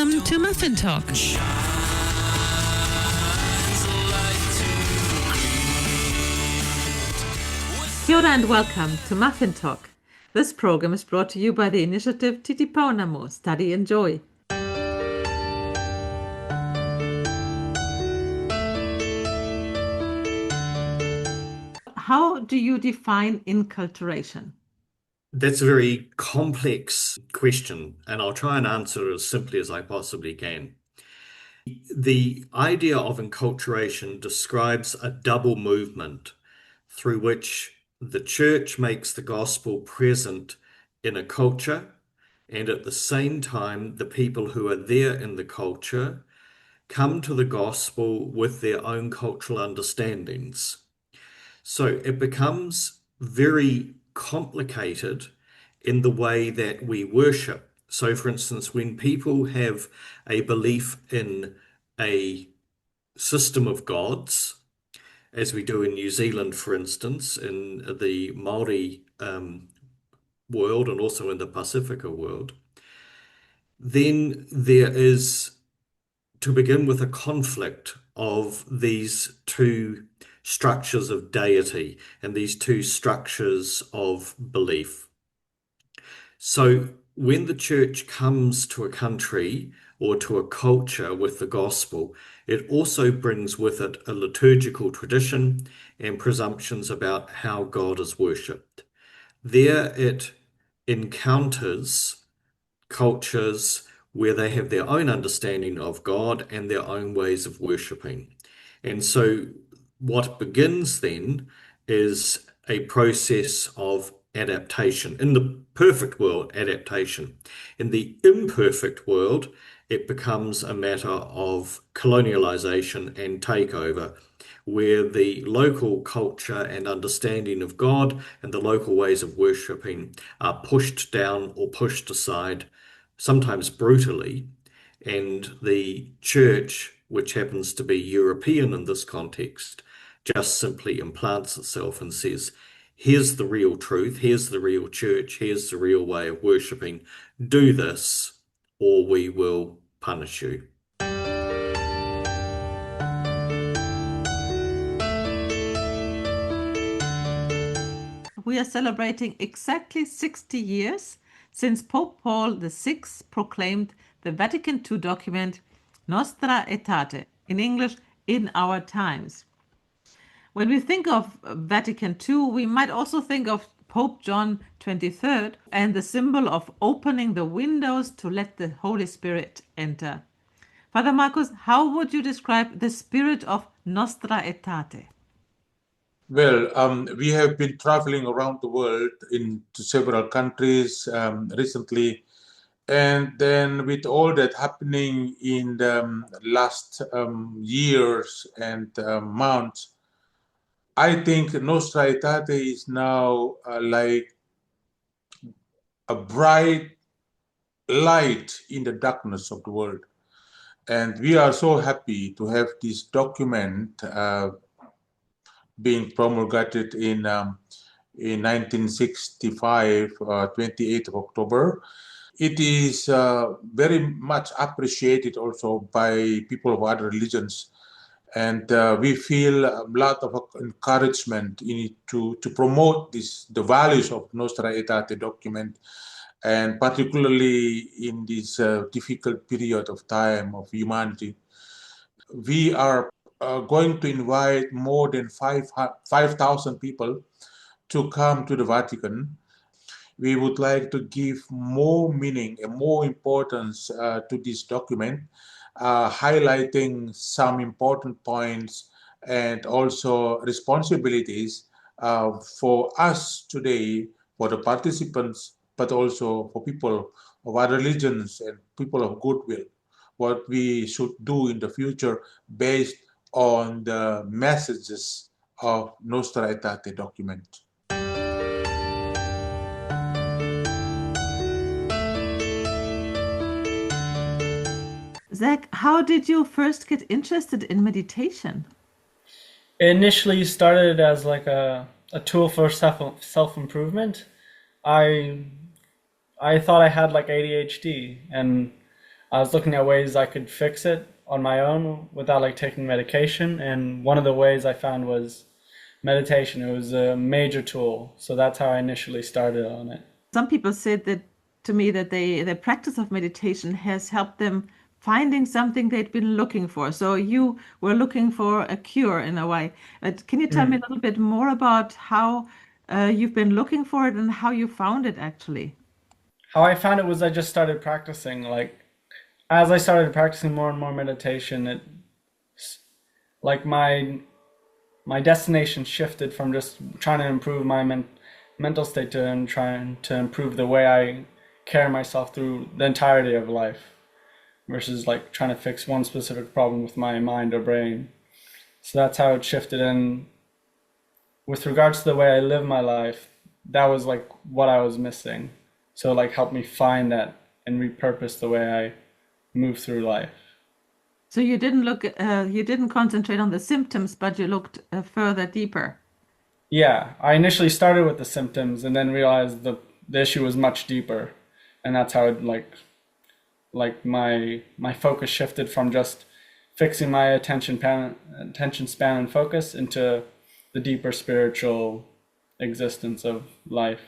Welcome to Muffin Talk. Kia ora and welcome to Muffin Talk. This program is brought to you by the initiative Titi Paunamo, Study and Joy. How do you define inculturation? That's a very complex question, and I'll try and answer it as simply as I possibly can. The idea of enculturation describes a double movement through which the church makes the gospel present in a culture, and at the same time, the people who are there in the culture come to the gospel with their own cultural understandings. So it becomes very complicated in the way that we worship. So, for instance, when people have a belief in a system of gods, as we do in New Zealand, for instance, in the Māori world and also in the Pacifica world, then there is, to begin with, a conflict of these two structures of deity and these two structures of belief. So when the church comes to a country or to a culture with the gospel, it also brings with it a liturgical tradition and presumptions about how God is worshipped. There it encounters cultures where they have their own understanding of God and their own ways of worshipping. And so what begins then is a process of adaptation. In the perfect world, adaptation. In the imperfect world, it becomes a matter of colonialization and takeover, where the local culture and understanding of God and the local ways of worshipping are pushed down or pushed aside, sometimes brutally, and the church, which happens to be European in this context, just simply implants itself and says, here's the real truth, here's the real church, here's the real way of worshipping. Do this, or we will punish you. We are celebrating exactly 60 years since Pope Paul VI proclaimed the Vatican II document Nostra Aetate, in English, in our times. When we think of Vatican II, we might also think of Pope John XXIII and the symbol of opening the windows to let the Holy Spirit enter. Father Marcus, how would you describe the spirit of Nostra Aetate? Well, we have been traveling around the world into several countries recently. And then with all that happening in the last years and months, I think Nostra Aetate is now like a bright light in the darkness of the world. And we are so happy to have this document being promulgated in 1965, 28th of October. It is very much appreciated also by people of other religions. And we feel a lot of encouragement in it to promote the values of Nostra Aetate document, and particularly in this difficult period of time of humanity. We are going to invite more than 5,000 people to come to the Vatican. We would like to give more meaning and more importance to this document, highlighting some important points and also responsibilities for us today, for the participants, but also for people of other religions and people of goodwill, what we should do in the future based on the messages of Nostra Aetate document. Zach, how did you first get interested in meditation? It initially started as like a tool for self-improvement. I thought I had like ADHD, and I was looking at ways I could fix it on my own without like taking medication. And one of the ways I found was meditation. It was a major tool. So that's how I initially started on it. Some people said that to me that the practice of meditation has helped them finding something they'd been looking for. So you were looking for a cure in a way. But can you tell me a little bit more about how you've been looking for it and how you found it actually? How I found it was I just started practicing. Like as I started practicing more and more meditation, it like my destination shifted from just trying to improve my mental state to trying to improve the way I carry myself through the entirety of life, versus like trying to fix one specific problem with my mind or brain. So that's how it shifted. And with regards to the way I live my life, that was like what I was missing. So like helped me find that and repurpose the way I move through life. So you didn't concentrate on the symptoms, but you looked further deeper. Yeah, I initially started with the symptoms and then realized the issue was much deeper. And that's how it like my focus shifted from just fixing my attention span and focus into the deeper spiritual existence of life.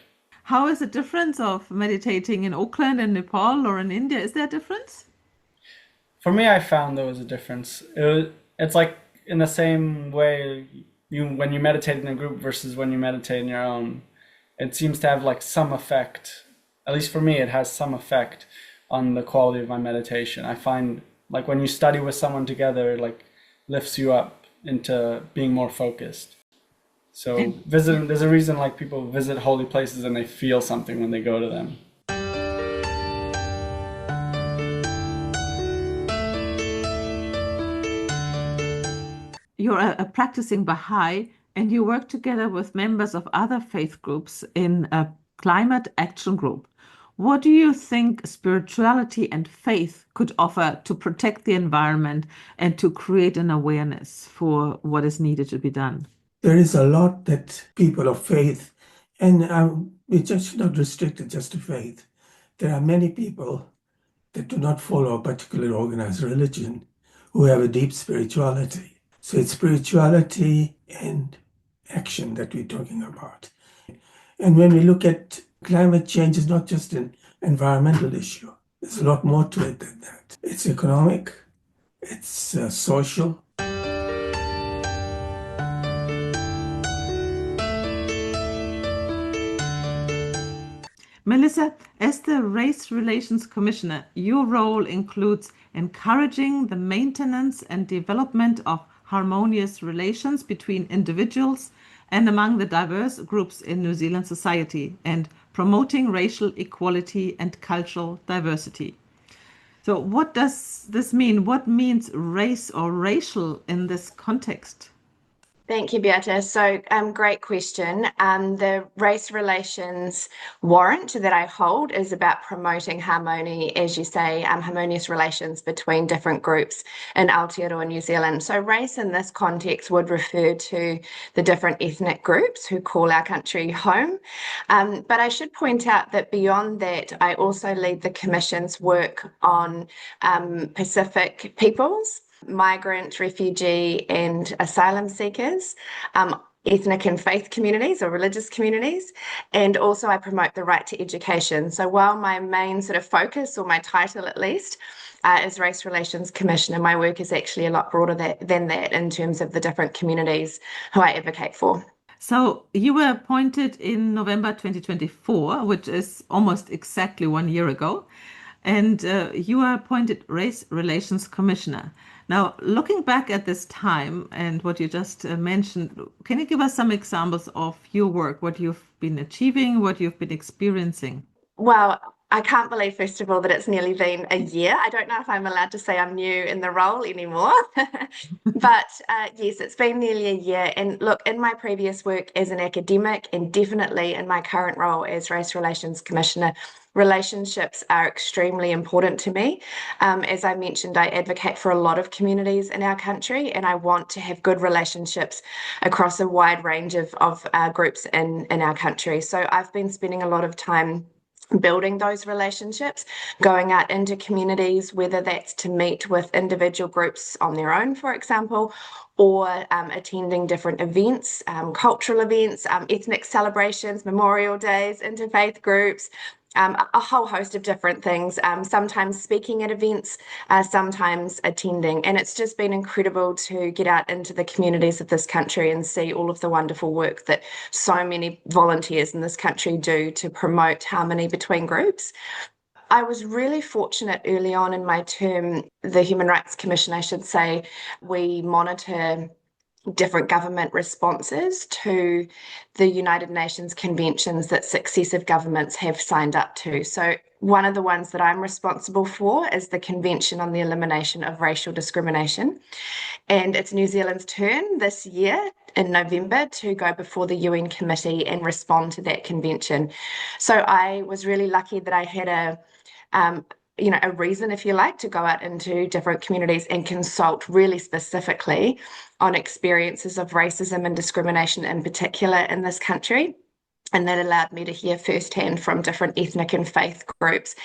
How is the difference of meditating in Auckland and Nepal or in India? Is there a difference? For me, I found there was a difference. It's like in the same way when you meditate in a group versus when you meditate on your own, it seems to have like some effect. At least for me, it has some effect on the quality of my meditation. I find like when you study with someone together, it like lifts you up into being more focused. So there's a reason like people visit holy places and they feel something when they go to them. You're a practicing Baha'i and you work together with members of other faith groups in a climate action group. What do you think spirituality and faith could offer to protect the environment and to create an awareness for what is needed to be done? There is a lot that people of faith, and it's just not restricted just to faith. There are many people that do not follow a particular organized religion who have a deep spirituality. So it's spirituality and action that we're talking about. And when we look at climate change, it's not just an environmental issue. There's a lot more to it than that. It's economic, it's social. Melissa, as the Race Relations Commissioner, your role includes encouraging the maintenance and development of harmonious relations between individuals and among the diverse groups in New Zealand society and promoting racial equality and cultural diversity. So what does this mean? What means race or racial in this context? Thank you, Beata. So, great question. The race relations warrant that I hold is about promoting harmony, as you say, harmonious relations between different groups in Aotearoa, New Zealand. So race in this context would refer to the different ethnic groups who call our country home. But I should point out that beyond that, I also lead the Commission's work on Pacific peoples, migrant, refugee, and asylum seekers, ethnic and faith communities or religious communities, and also I promote the right to education. So while my main sort of focus, or my title at least, is Race Relations Commissioner, my work is actually a lot broader than that in terms of the different communities who I advocate for. So you were appointed in November 2024, which is almost exactly 1 year ago, and you were appointed Race Relations Commissioner. Now, looking back at this time and what you just mentioned, can you give us some examples of your work, what you've been achieving, what you've been experiencing? Well, I can't believe, first of all, that it's nearly been a year. I don't know if I'm allowed to say I'm new in the role anymore, but yes, it's been nearly a year. And look, in my previous work as an academic and definitely in my current role as Race Relations Commissioner, relationships are extremely important to me. As I mentioned, I advocate for a lot of communities in our country, and I want to have good relationships across a wide range of groups in our country. So I've been spending a lot of time building those relationships, going out into communities, whether that's to meet with individual groups on their own, for example, or attending different events, cultural events, ethnic celebrations, memorial days, interfaith groups, a whole host of different things, sometimes speaking at events, sometimes attending. And it's just been incredible to get out into the communities of this country and see all of the wonderful work that so many volunteers in this country do to promote harmony between groups. I was really fortunate early on in my term, the Human Rights Commission, I should say, we monitor different government responses to the United Nations conventions that successive governments have signed up to. So one of the ones that I'm responsible for is the Convention on the Elimination of Racial Discrimination. And it's New Zealand's turn this year in November to go before the UN committee and respond to that convention. So I was really lucky that I had a reason, if you like, to go out into different communities and consult really specifically on experiences of racism and discrimination in particular in this country. And that allowed me to hear firsthand from different ethnic and faith groups,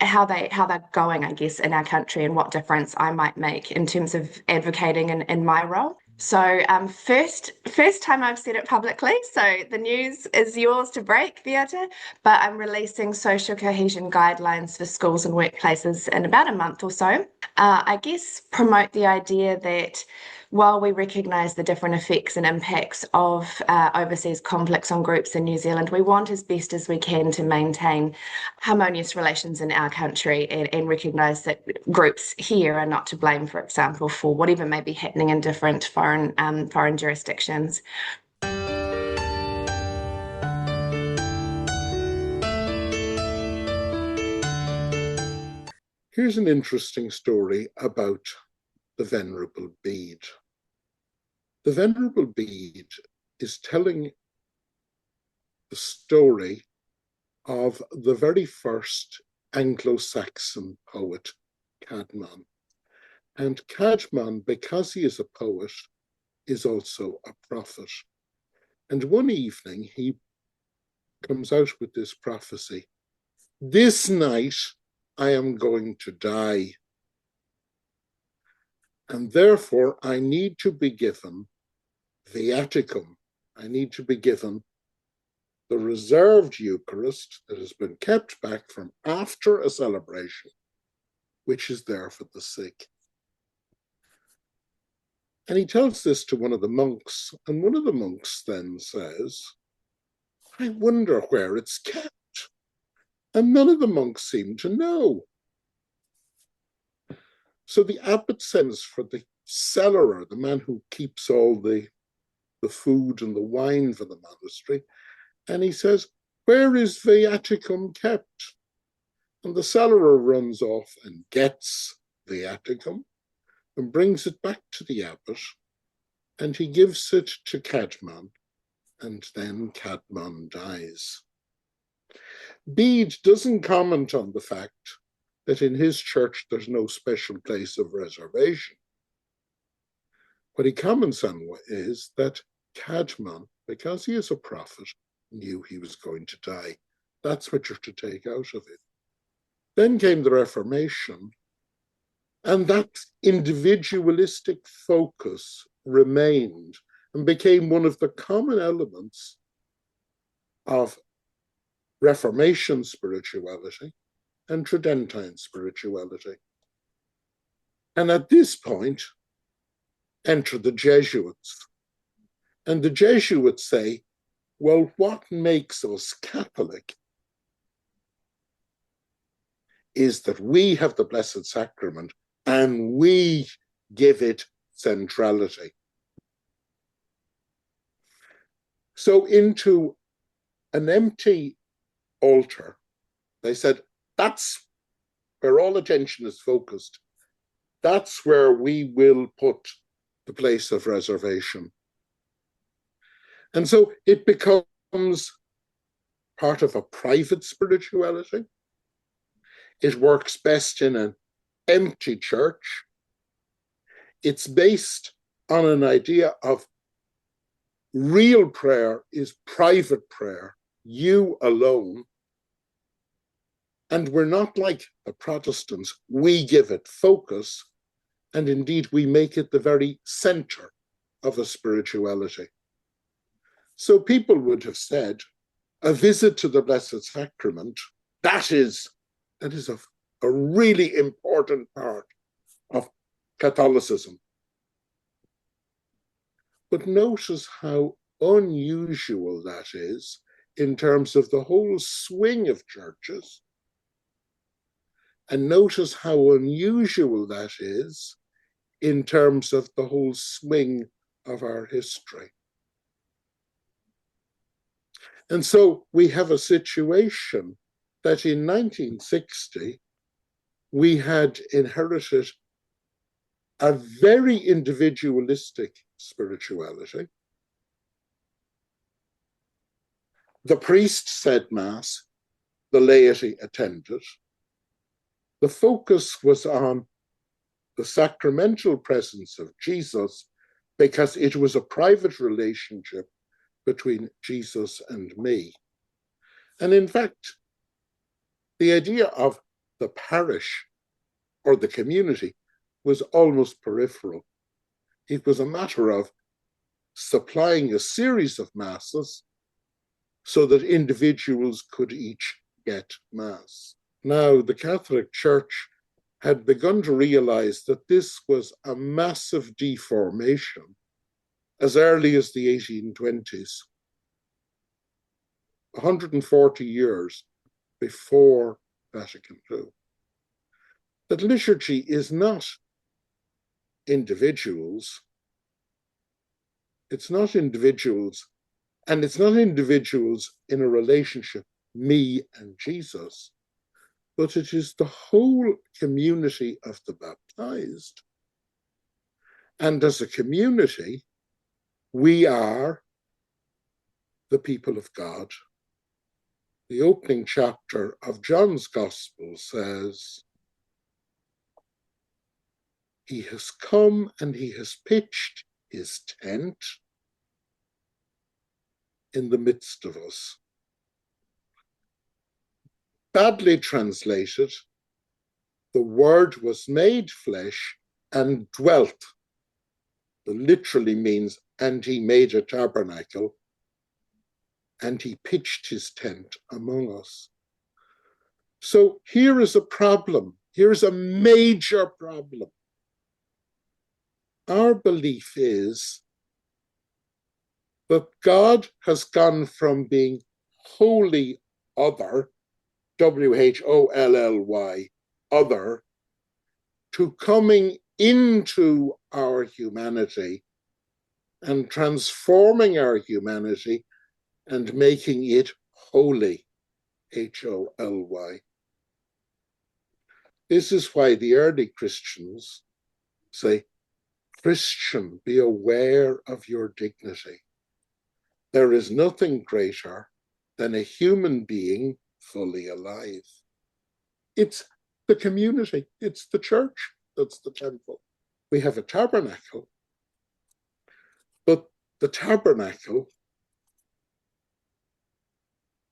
how they're going, I guess, in our country and what difference I might make in terms of advocating in my role. So first time I've said it publicly, so the news is yours to break, Beata, but I'm releasing social cohesion guidelines for schools and workplaces in about a month or so. I guess promote the idea that while we recognise the different effects and impacts of overseas conflicts on groups in New Zealand, we want as best as we can to maintain harmonious relations in our country and recognise that groups here are not to blame, for example, for whatever may be happening in different foreign jurisdictions. Here's an interesting story about the Venerable Bede. The Venerable Bede is telling the story of the very first Anglo-Saxon poet, Caedmon. And Caedmon, because he is a poet, is also a prophet. And one evening he comes out with this prophecy: "This night I am going to die, and therefore I need to be given viaticum. I need to be given the reserved Eucharist that has been kept back from after a celebration, which is there for the sick." And he tells this to one of the monks, and one of the monks then says, "I wonder where it's kept." And none of the monks seem to know. So the abbot sends for the cellarer, the man who keeps all the food and the wine for the monastery, and he says, "Where is viaticum kept?" And the cellarer runs off and gets viaticum and brings it back to the abbot, and he gives it to Caedmon, and then Caedmon dies. Bede doesn't comment on the fact that in his church there's no special place of reservation. What he comments on is that Caedmon, because he is a prophet, knew he was going to die. That's what you're to take out of it. Then came the Reformation, and that individualistic focus remained and became one of the common elements of Reformation spirituality and Tridentine spirituality. And at this point, enter the Jesuits. And the Jesuits say, well, what makes us Catholic is that we have the Blessed Sacrament and we give it centrality. So into an empty altar, they said, that's where all attention is focused. That's where we will put the place of reservation. And so it becomes part of a private spirituality. It works best in an empty church. It's based on an idea of real prayer is private prayer, you alone. And we're not like the Protestants. We give it focus, and indeed we make it the very center of a spirituality. So people would have said, a visit to the Blessed Sacrament, that is a really important part of Catholicism. But notice how unusual that is in terms of the whole swing of churches. And notice how unusual that is in terms of the whole swing of our history. And so we have a situation that in 1960, we had inherited a very individualistic spirituality. The priest said Mass, the laity attended. The focus was on the sacramental presence of Jesus because it was a private relationship between Jesus and me. And in fact, the idea of the parish or the community was almost peripheral. It was a matter of supplying a series of masses so that individuals could each get Mass. Now, the Catholic Church had begun to realize that this was a massive deformation as early as the 1820s, 140 years before Vatican II. That liturgy is not individuals. It's not individuals, and it's not individuals in a relationship, me and Jesus, but it is the whole community of the baptized. And as a community, we are the people of God. The opening chapter of John's Gospel says, he has come and he has pitched his tent in the midst of us. Badly translated, the Word was made flesh and dwelt. That literally means, and he made a tabernacle, and he pitched his tent among us. So here is a problem. Here is a major problem. Our belief is that God has gone from being wholly other, WHOLLY, other, to coming into our humanity and transforming our humanity and making it holy, HOLY. This is why the early Christians say, Christian, be aware of your dignity. There is nothing greater than a human being fully alive. It's the community, it's the church that's the temple. We have a tabernacle, but the tabernacle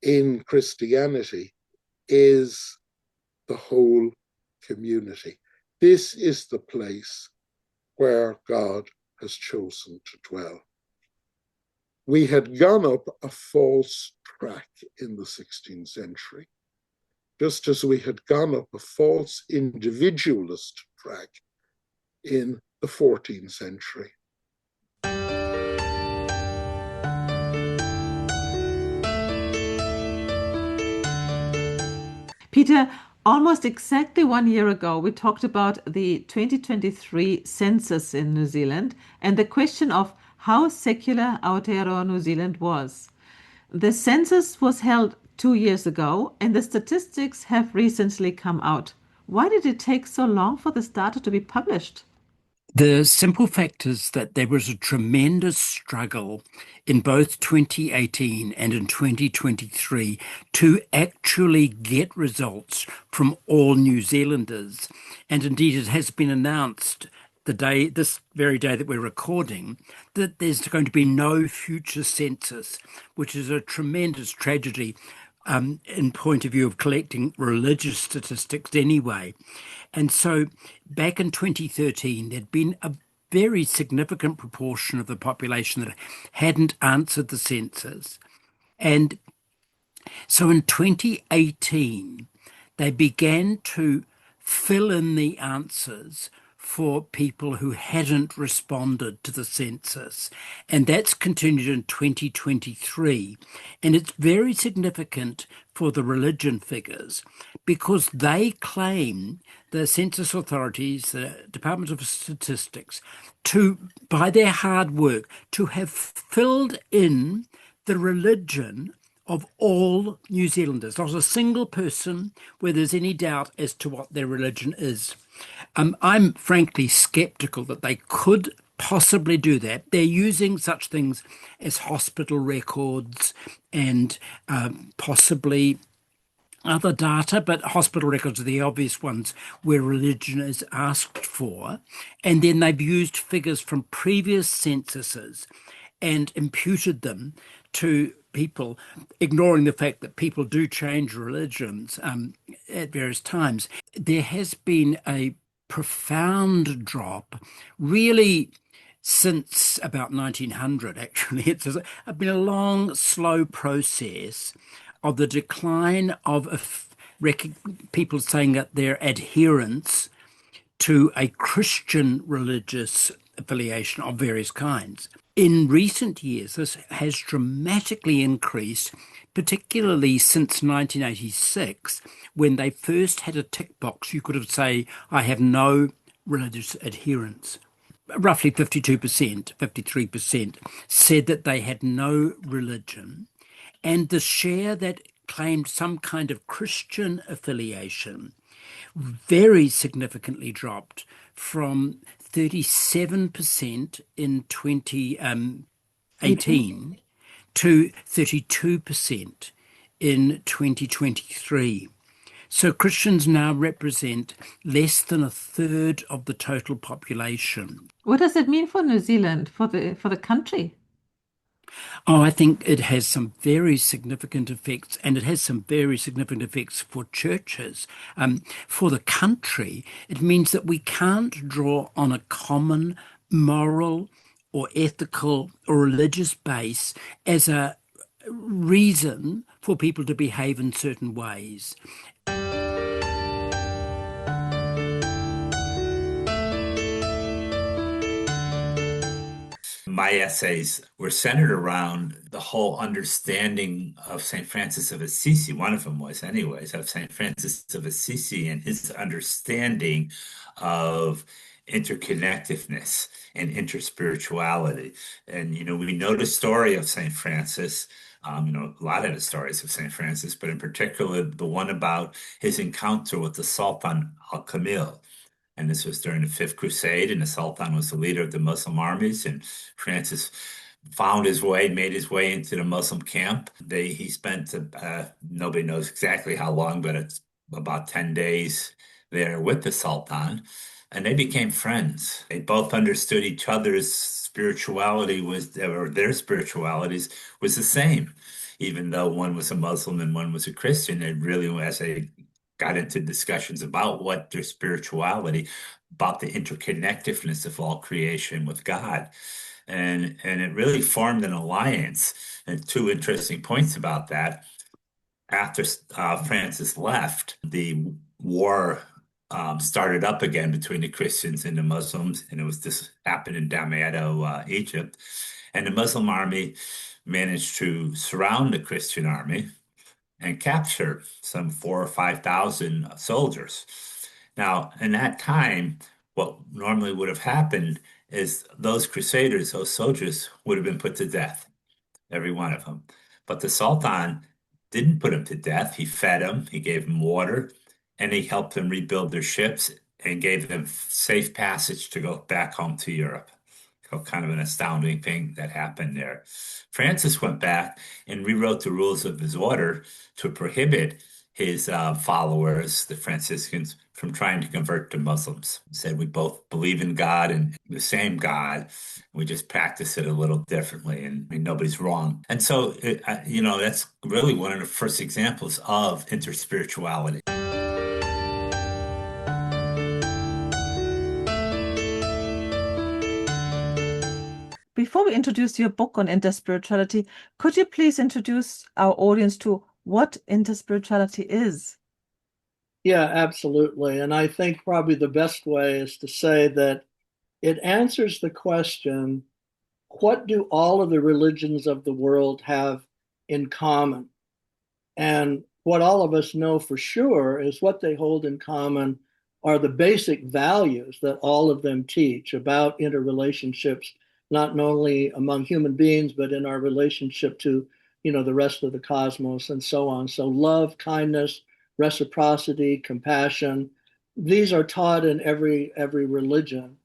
in Christianity is the whole community. This is the place where God has chosen to dwell. We had gone up a false track in the 16th century, just as we had gone up a false individualist track in the 14th century. Peter, almost exactly 1 year ago, we talked about the 2023 census in New Zealand and the question of how secular Aotearoa New Zealand was. The census was held 2 years ago and the statistics have recently come out. Why did it take so long for this data to be published? The simple fact is that there was a tremendous struggle in both 2018 and in 2023 to actually get results from all New Zealanders. And indeed, it has been announced this very day that we're recording, that there's going to be no future census, which is a tremendous tragedy. in point of view of collecting religious statistics anyway. And so back in 2013, there'd been a very significant proportion of the population that hadn't answered the census. And so in 2018, they began to fill in the answers for people who hadn't responded to the census. And that's continued in 2023. And it's very significant for the religion figures because they claim, the census authorities, the Department of Statistics, to, by their hard work, to have filled in the religion of all New Zealanders, not a single person where there's any doubt as to what their religion is. I'm frankly skeptical that they could possibly do that. They're using such things as hospital records and possibly other data, but hospital records are the obvious ones where religion is asked for. And then they've used figures from previous censuses and imputed them to people, ignoring the fact that people do change religions at various times. There has been a profound drop, really, since about 1900, actually. It's been a long, slow process of the decline of people saying that their adherence to a Christian religious affiliation of various kinds. In recent years, this has dramatically increased, particularly since 1986, when they first had a tick box. You could have say, I have no religious adherence. Roughly 52%, 53% said that they had no religion. And the share that claimed some kind of Christian affiliation very significantly dropped from 37% in 2018 to 32% in 2023. So Christians now represent less than a third of the total population. What does it mean for New Zealand, for the country? Oh, I think it has some very significant effects, and it has some very significant effects for churches. For the country, it means that we can't draw on a common moral or ethical or religious base as a reason for people to behave in certain ways. My essays were centered around the whole understanding of St. Francis of Assisi. One of them was, anyways, of St. Francis of Assisi and his understanding of interconnectedness and interspirituality. And, we know the story of St. Francis, a lot of the stories of St. Francis, but in particular, the one about his encounter with the Sultan Al-Kamil. And this was during the Fifth Crusade, and the Sultan was the leader of the Muslim armies, and Francis made his way into the Muslim camp. He spent, nobody knows exactly how long, but it's about 10 days there with the Sultan, and they became friends. They both understood each other's spirituality their spiritualities was the same, even though one was a Muslim and one was a Christian. They really, as they got into discussions about what their spirituality, about the interconnectedness of all creation with God. And it really formed an alliance. And two interesting points about that. After Francis left, the war started up again between the Christians and the Muslims. And this happened in Damietta, Egypt. And the Muslim army managed to surround the Christian army and capture some 4,000 or 5,000 soldiers. Now, in that time, what normally would have happened is those crusaders, those soldiers, would have been put to death, every one of them. But the Sultan didn't put them to death. He fed them, he gave them water, and he helped them rebuild their ships and gave them safe passage to go back home to Europe. So kind of an astounding thing that happened there. Francis went back and rewrote the rules of his order to prohibit his followers, the Franciscans, from trying to convert to Muslims. He said we both believe in God and the same God. We just practice it a little differently, and I mean, nobody's wrong. And so, that's really one of the first examples of interspirituality. Before we introduce your book on interspirituality, could you please introduce our audience to what interspirituality is? Yeah, absolutely. And I think probably the best way is to say that it answers the question, what do all of the religions of the world have in common? And what all of us know for sure is what they hold in common are the basic values that all of them teach about interrelationships, not only among human beings, but in our relationship to, the rest of the cosmos and so on. So love, kindness, reciprocity, compassion, these are taught in every religion.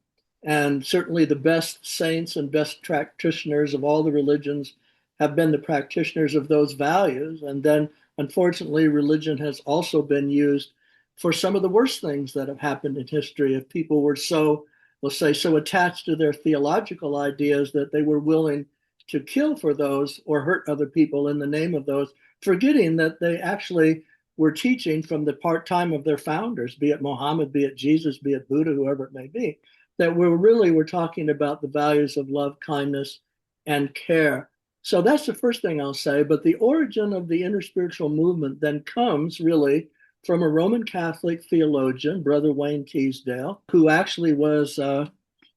And certainly the best saints and best practitioners of all the religions have been the practitioners of those values. And then, unfortunately, religion has also been used for some of the worst things that have happened in history. If people were so attached to their theological ideas that they were willing to kill for those or hurt other people in the name of those, forgetting that they actually were teaching from the part-time of their founders, be it Muhammad, be it Jesus, be it Buddha, whoever it may be, that we're talking about the values of love, kindness, and care. So that's the first thing I'll say. But the origin of the interspiritual movement then comes really from a Roman Catholic theologian, Brother Wayne Teasdale, who actually was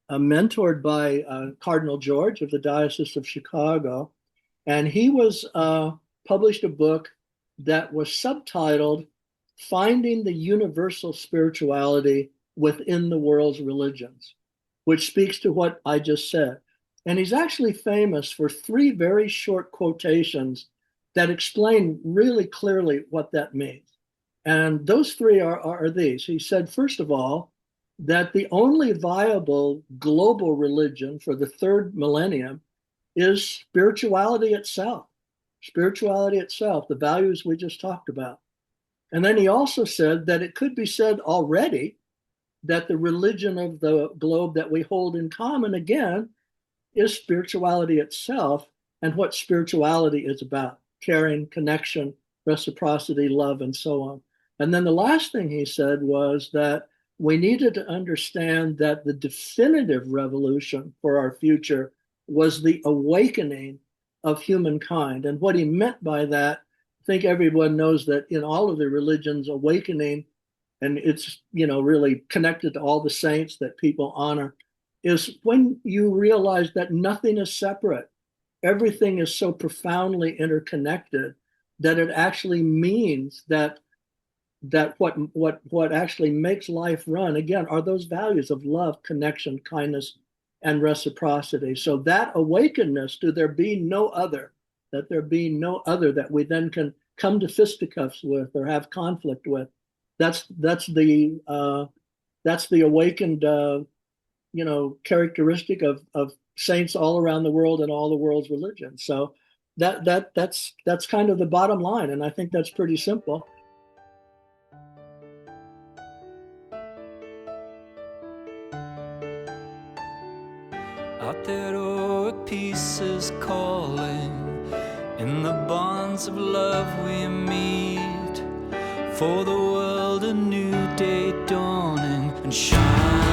mentored by Cardinal George of the Diocese of Chicago. And he published a book that was subtitled Finding the Universal Spirituality Within the World's Religions, which speaks to what I just said. And he's actually famous for 3 very short quotations that explain really clearly what that means. And those 3 are these. He said, first of all, that the only viable global religion for the 3rd millennium is spirituality itself. Spirituality itself, the values we just talked about. And then he also said that it could be said already that the religion of the globe that we hold in common, again, is spirituality itself and what spirituality is about: caring, connection, reciprocity, love, and so on. And then the last thing he said was that we needed to understand that the definitive revolution for our future was the awakening of humankind. And what he meant by that, I think everyone knows that in all of the religions, awakening, and it's really connected to all the saints that people honor, is when you realize that nothing is separate. Everything is so profoundly interconnected that it actually means that what actually makes life run, again, are those values of love, connection, kindness, and reciprocity. So that awakeness to there be no other, that we then can come to fisticuffs with or have conflict with. That's the awakened characteristic of saints all around the world and all the world's religions. So that's kind of the bottom line, and I think that's pretty simple. Out there, heroic peace is calling. In the bonds of love we meet. For the world, a new day dawning and shine.